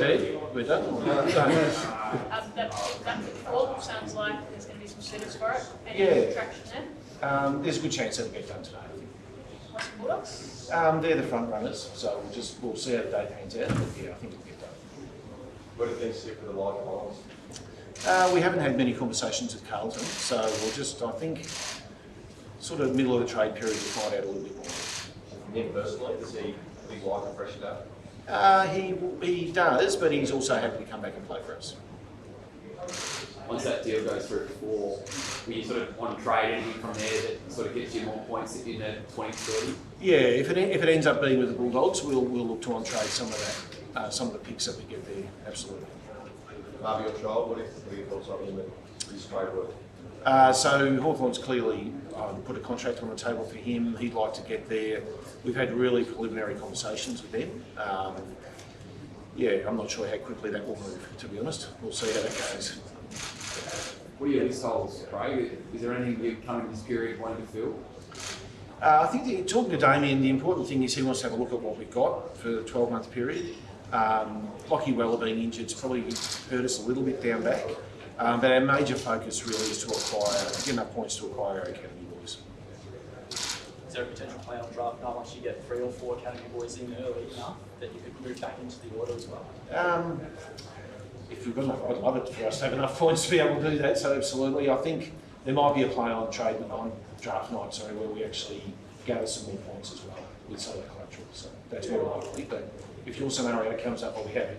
it? We're done? That football sounds like there's going to be some suitors for it. Any traction there? There's a good chance that'll get done today, I think. Western Bulldogs? They're the front runners, so we'll see how the day pans out, but yeah, I think it'll get done. What do things sit for the larger roles? We haven't had many conversations with Carlton, so we'll just, I think, sort of middle of the trade period, we'll find out a little bit more. Him personally, does he like a fresh start? He does, but he's also happy to come back and play for us. Once that deal goes through before, will you sort of want to trade anything from there that sort of gets you more points in the 20-30? Yeah, if it ends up being with the Bulldogs, we'll look to on-trade some of that, some of the picks that we get there, absolutely. Harvey or Child, what are your thoughts on him and his trade work? So Hawthorn's clearly put a contract on the table for him. He'd like to get there. We've had really preliminary conversations with them. Yeah, I'm not sure how quickly that will move, to be honest. We'll see how that goes. What are your list holes, Craig? Is there anything you're coming in this period wanting to fill? I think talking to Damien, the important thing is he wants to have a look at what we've got for the 12-month period. Lockie Weller being injured has probably hurt us a little bit down back. But our major focus really is to get enough points to acquire our academy boys. Is there a potential plan on draft night once you get 3 or 4 academy boys in early enough that you could move back into the order as well? If we've got enough, I'd love it for us to have enough points to be able to do that, so absolutely. I think there might be a play on draft night, where we actually gather some more points as well with some of the collateral. So that's more likely, but if your scenario comes up, I'll be happy.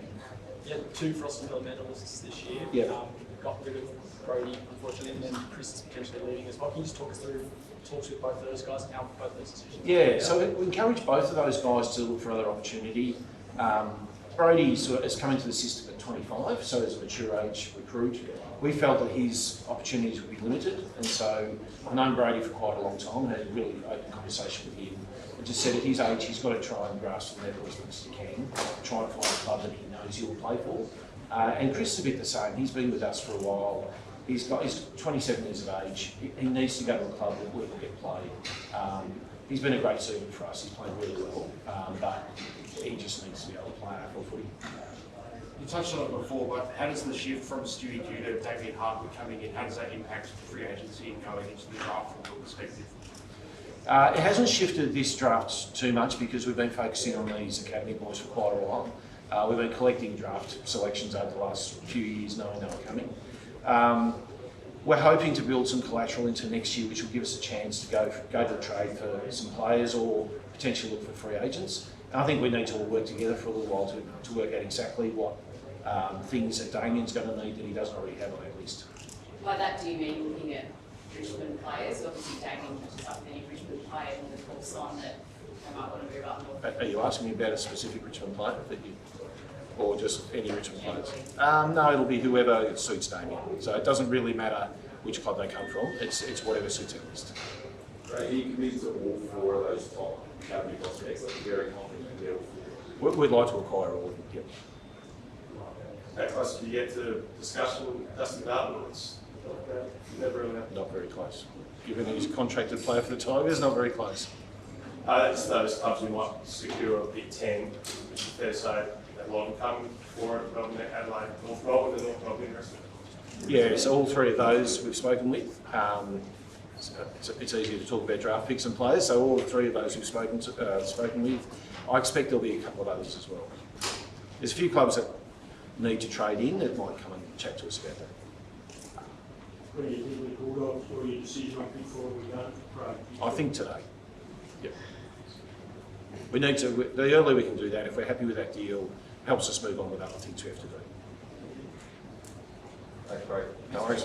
You had 2 Frost and Miller medalists this year. Yeah. Got rid of Brody, unfortunately, and then Chris is potentially leaving as well. Can you just talk us through talks with both of those guys and how both those decisions? Yeah, so we encourage both of those guys to look for other opportunity. Brody has come into the system at 25, so as a mature age recruit. We felt that his opportunities would be limited, and so I've known Brody for quite a long time and had a really open conversation with him. And just said at his age, he's got to try and grasp the level as much as he can, try and find a club that he knows he will play for. And Chris is a bit the same. He's been with us for a while. He's 27 years of age. He needs to go to a club where he'll get played. He's been a great servant for us. He's played really well, but he just needs to be able to play AFL footy. You touched on it before, but how does the shift from Stewie Dew to Damien Hardwick coming in, how does that impact free agency and going into the draft from your perspective? It hasn't shifted this draft too much because we've been focusing on these academy boys for quite a while. We've been collecting draft selections over the last few years, knowing they were coming. We're hoping to build some collateral into next year, which will give us a chance to go to trade for some players or potentially look for free agents. And I think we need to all work together for a little while to work out exactly what things that Damien's going to need that he doesn't already have on our list. By that, do you mean looking at Richmond players? Obviously, Damien touches up any Richmond player and the full sign that they might want to move up north. Are you asking me about a specific Richmond player or just any Richmond players? No, it'll be whoever suits Damien. So it doesn't really matter which club they come from. It's whatever suits our list. Right, he committed to all 4 of those top academy prospects, like very confident in their We'd like to acquire all of them. Yep. How close do you get to discussion with Dustin Darwin? It's never really happened. Not very close. Given he's a contracted player for the Tigers, not very close. It's those clubs who might secure a Big 10, which is fair to say that a lot of them come for it, Melbourne, Adelaide, North Melbourne, and North Melbourne interested. Yeah, so all 3 of those we've spoken with. It's easier to talk about draft picks and players, so all 3 of those we've spoken with. I expect there'll be a couple of others as well. There's a few clubs that need to trade in that might come and chat to us about that. What do you think with Bulldogs or your decision on before we don't trade? I think today. Yep. We need to, the earlier we can do that, if we're happy with that deal, helps us move on with other things we have to do. Thanks, Craig. No worries.